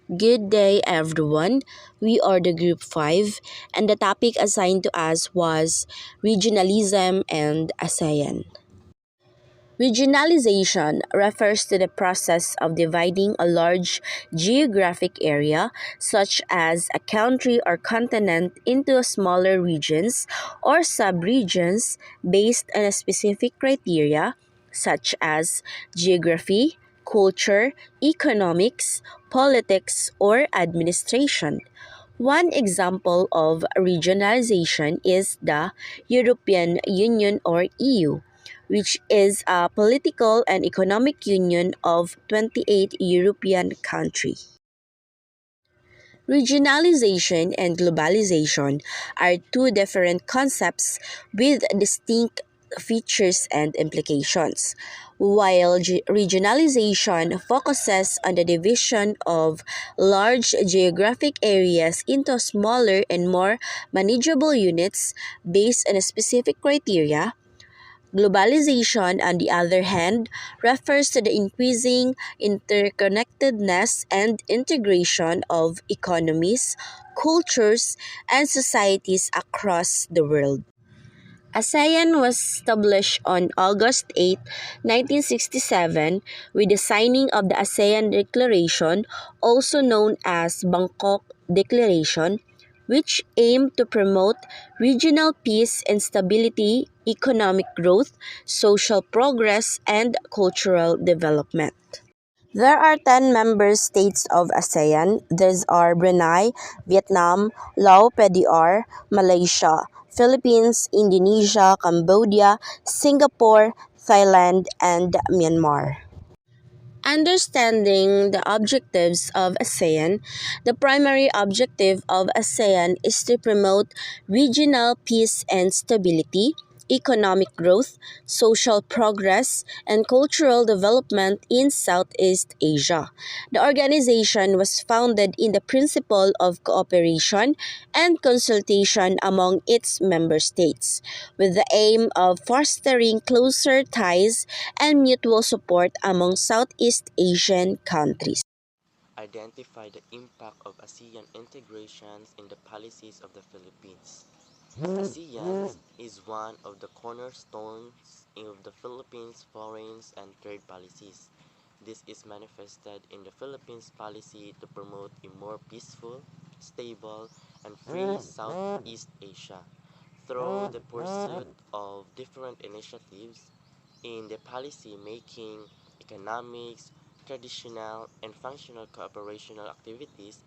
Good day, everyone. We are the Group 5, and the topic assigned to us was Regionalism and ASEAN. Regionalization refers to the process of dividing a large geographic area, such as a country or continent, into smaller regions or subregions based on a specific criteria, such as geography, culture, economics, politics, or administration. One example of regionalization is the European Union or EU, which is a political and economic union of 28 European countries. Regionalization and globalization are two different concepts with distinct features and implications. While regionalization focuses on the division of large geographic areas into smaller and more manageable units based on a specific criteria, globalization, on the other hand, refers to the increasing interconnectedness and integration of economies, cultures, and societies across the world. ASEAN was established on August 8, 1967, with the signing of the ASEAN Declaration, also known as Bangkok Declaration, which aimed to promote regional peace and stability, economic growth, social progress, and cultural development. There are 10 member states of ASEAN. These are Brunei, Vietnam, Laos PDR, Malaysia, Philippines, Indonesia, Cambodia, Singapore, Thailand, and Myanmar. Understanding the objectives of ASEAN, the primary objective of ASEAN is to promote regional peace and stability, economic growth, social progress, and cultural development in Southeast Asia. The organization was founded in the principle of cooperation and consultation among its member states, with the aim of fostering closer ties and mutual support among Southeast Asian countries. Identify the impact of ASEAN integrations in the policies of the Philippines. ASEAN is one of the cornerstones of the Philippines' foreign and trade policies. This is manifested in the Philippines' policy to promote a more peaceful, stable, and free Southeast Asia through the pursuit of different initiatives in the policy making, economics, traditional, and functional cooperational activities.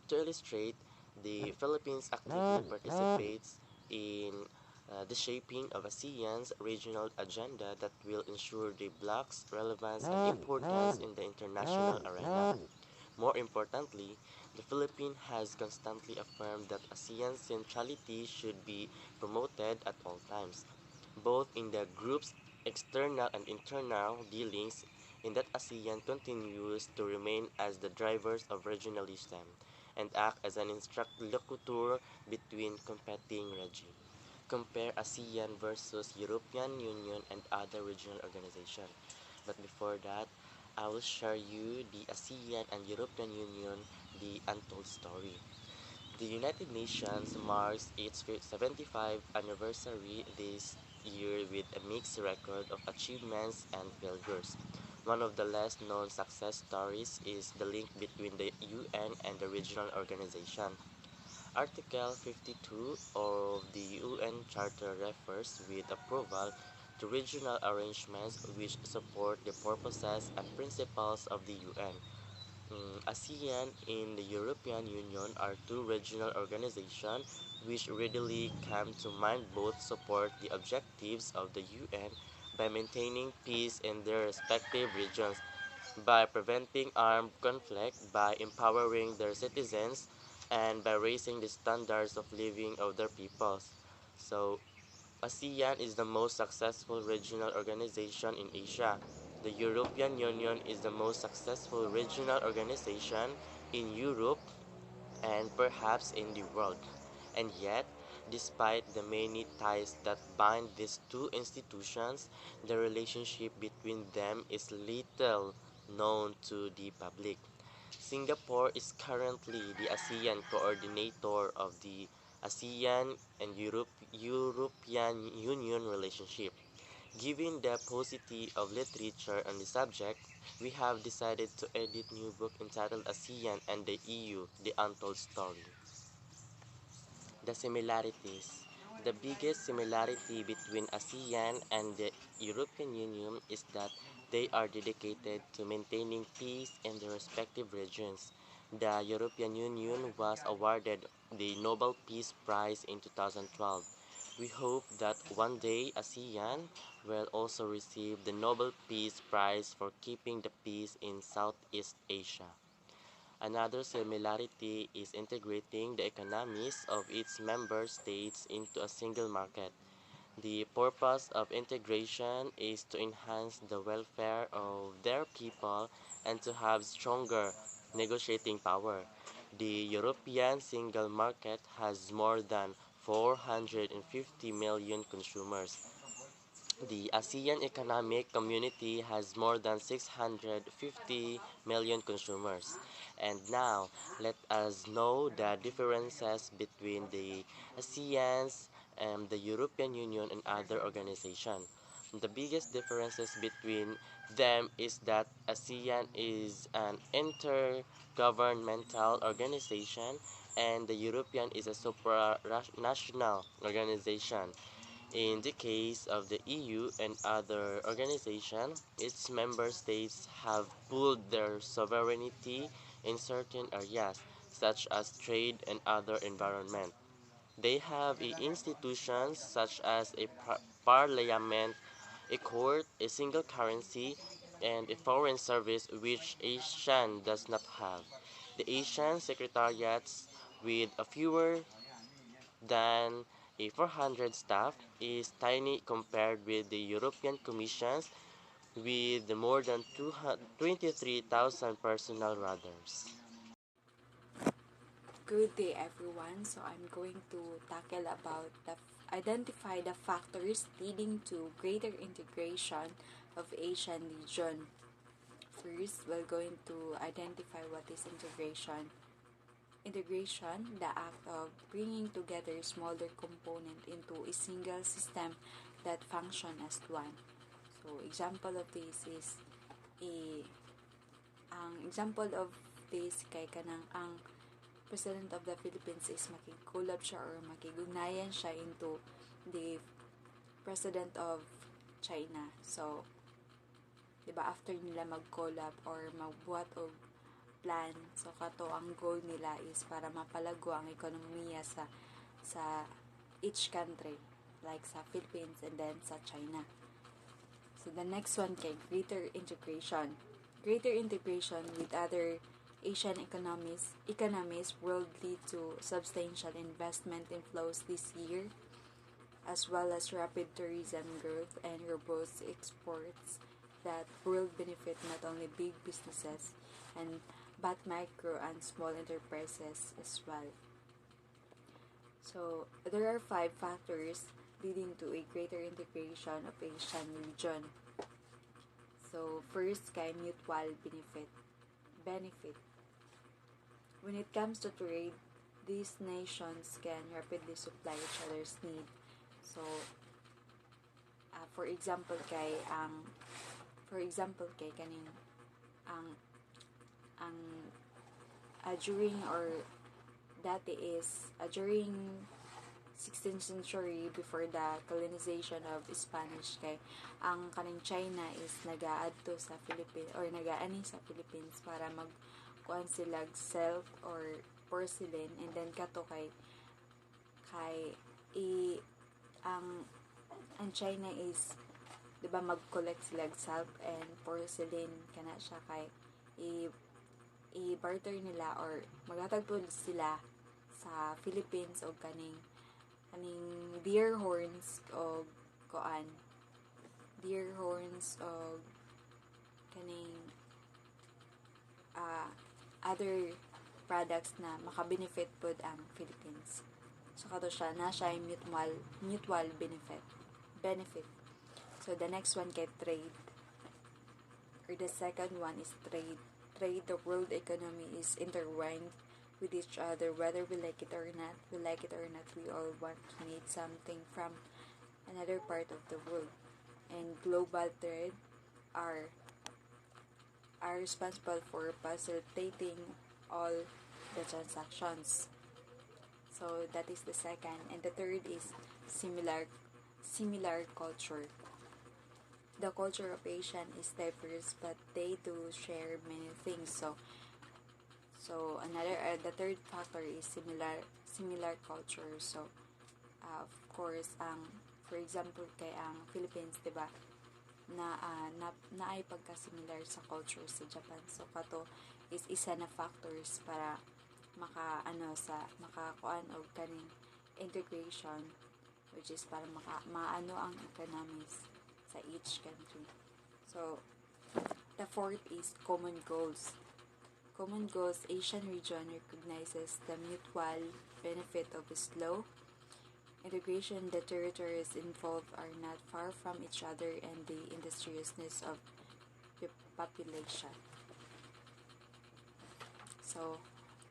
To illustrate, the Philippines actively participates in the shaping of ASEAN's regional agenda that will ensure the bloc's relevance and importance in the international arena. More importantly, the Philippines has constantly affirmed that ASEAN's centrality should be promoted at all times, both in the group's external and internal dealings, in that ASEAN continues to remain as the drivers of regionalism and act as an interlocutor between competing regimes. Compare ASEAN versus European Union and other regional organizations. But before that, I will share you the ASEAN and European Union, the untold story. The United Nations marks its 75th anniversary this year with a mixed record of achievements and failures. One of the less known success stories is the link between the UN and the regional organization. Article 52 of the UN Charter refers with approval to regional arrangements which support the purposes and principles of the UN. ASEAN and the European Union are two regional organizations which readily come to mind. Both support the objectives of the UN by maintaining peace in their respective regions, by preventing armed conflict, by empowering their citizens, and by raising the standards of living of their peoples. So, ASEAN is the most successful regional organization in Asia. The European Union is the most successful regional organization in Europe and perhaps in the world. And yet, despite the many ties that bind these two institutions, the relationship between them is little known to the public. Singapore is currently the ASEAN coordinator of the ASEAN and European Union relationship. Given the paucity of literature on the subject, we have decided to edit new book entitled ASEAN and the EU, The Untold Story. The similarities. The biggest similarity between ASEAN and the European Union is that they are dedicated to maintaining peace in their respective regions. The European Union was awarded the Nobel Peace Prize in 2012. We hope that one day ASEAN will also receive the Nobel Peace Prize for keeping the peace in Southeast Asia. Another similarity is integrating the economies of its member states into a single market. The purpose of integration is to enhance the welfare of their people and to have stronger negotiating power. The European single market has more than 450 million consumers. The ASEAN Economic Community has more than 650 million consumers. And now, let us know the differences between the ASEANs and the European Union and other organizations. The biggest differences between them is that ASEAN is an intergovernmental organization and the European is a supranational organization. In the case of the EU and other organizations, its member states have pooled their sovereignty in certain areas, such as trade and other environment. They have institutions such as a parliament, a court, a single currency, and a foreign service which ASEAN does not have. The ASEAN secretariats, with a fewer than a 400 staff, is tiny compared with the European Commission's with more than 23,000 personnel radars. Good day everyone. So I'm going to tackle about identify the factors leading to greater integration of Asian region. First, we're going to identify what is integration. Integration, the act of bringing together smaller components into a single system that function as one. So, example of this is ang example of this kay kanang ang President of the Philippines is makig-collab siya or makigugnayan siya into the President of China. So, di ba after nila mag-collab or magbuhat og plan, so kato ang goal nila is para mapalago ang ekonomiya sa each country, like sa Philippines and then sa China. So the next one kay greater integration. Greater integration with other Asian economies will lead to substantial investment inflows this year, as well as rapid tourism growth and robust exports that will benefit not only big businesses but micro and small enterprises as well. So there are 5 factors leading to a greater integration of Asian region. So first kay mutual benefit. When it comes to trade, these nations can rapidly supply each other's need. So, for example kay kaning during or dati is during 16th century, before the colonization of Spanish, kay ang kaning China is nagaadto sa Philippines or nagaani sa Philippines para magkuan sila silk or porcelain, and then kato kay ang China is, di ba, mag-collect sila silk and porcelain kana siya kay i-barter nila or maghatag sila sa Philippines o kaning deer horns o kaning other products na makabenefit pod ang Philippines. So kato siya na siya ay mutual benefit. So the next one kay trade, or the second one is trade. trade, the world economy is intertwined with each other, whether we like it or not. We all want to need something from another part of the world. And global trade are responsible for facilitating all the transactions. So that is the second. And the third is similar culture. The culture of ASEAN is diverse, but they do share many things. So another the third factor is similar culture. So of course for example kay ang Philippines, 'di ba? Na ay pagka-similar sa culture sa Japan. So kato is isa na factors para makakuan og kaning integration, which is para maano ang economies sa each country. So the fourth is common goals. Common goals, Asian region recognizes the mutual benefit of slow integration. The territories involved are not far from each other and the industriousness of the population. So,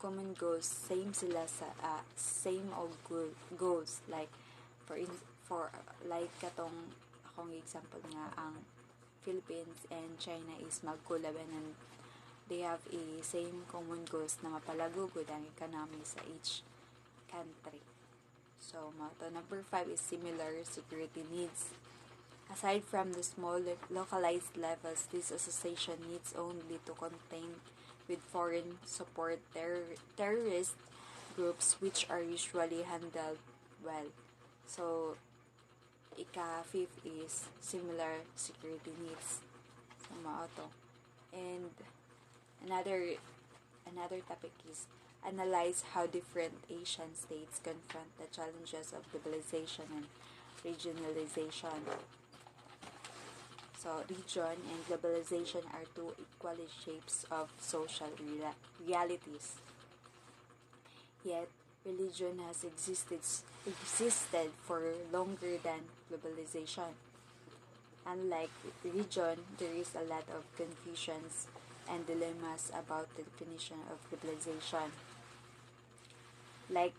common goals, same sila sa same og goals, like for like katong akong example nga ang Philippines and China is magkulab and they have a same common goals na mapalago gud ang economy sa each country. So, number 5 is similar security needs. Aside from the small localized levels, this association needs only to contain with foreign support terrorist groups which are usually handled well. So, fifth is similar security needs. So, to. And another topic is analyze how different Asian states confront the challenges of globalization and regionalization. So, region and globalization are two equal shapes of social realities. Yet, religion has existed for longer than globalization. Unlike religion, there is a lot of confusions and dilemmas about the definition of globalization. Like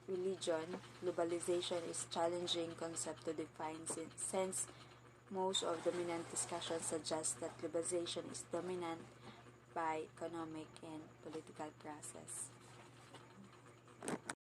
religion, globalization is a challenging concept to define since most of dominant discussions suggest that globalization is dominant by economic and political process.